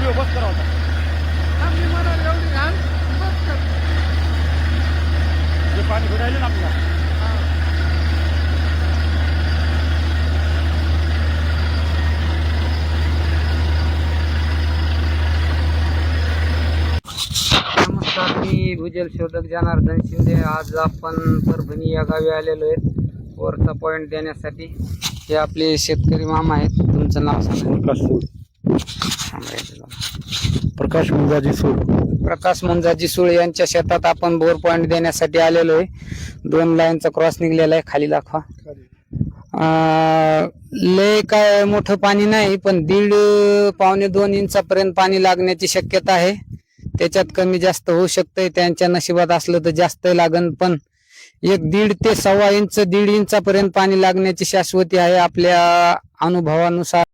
Video बस करा होता. आम्ही म्हणाल एवढी घाण बस कर. जे पाणी भरायला ना आपल्याला. नमस्कार, मी भूजल शोधक जनार्दन शिंदे. आज आपण परभणी या गावी आलेलो आहेत वरचा पॉइंट देण्यासाठी. हे आपले शेतकरी मामा आहेत. तुमचं नाव सांगा. प्रकाश मुंजाजी सूळ. प्रकाश मुंजाजी सूळ यांच्या शेतात आपण बोर पॉइंट देण्यासाठी आलेलो आहे. 2 लाईनचा क्रॉस निघलेला आहे. खाली दाखवा. लय काय मोठं पाणी नाही, पण 1.5 पावणे 2 इंचापर्यंत पाणी लागण्याची शक्यता आहे. त्याच्यात कमी जास्त होऊ शकतंय. त्यांच्या नशिबात असलं तर जास्त लागन, पण 1.5 ते 1.25 इंच 1.5 इंचापर्यंत पाणी लागण्याची शाश्वती आहे आपल्या अनुभवानुसार.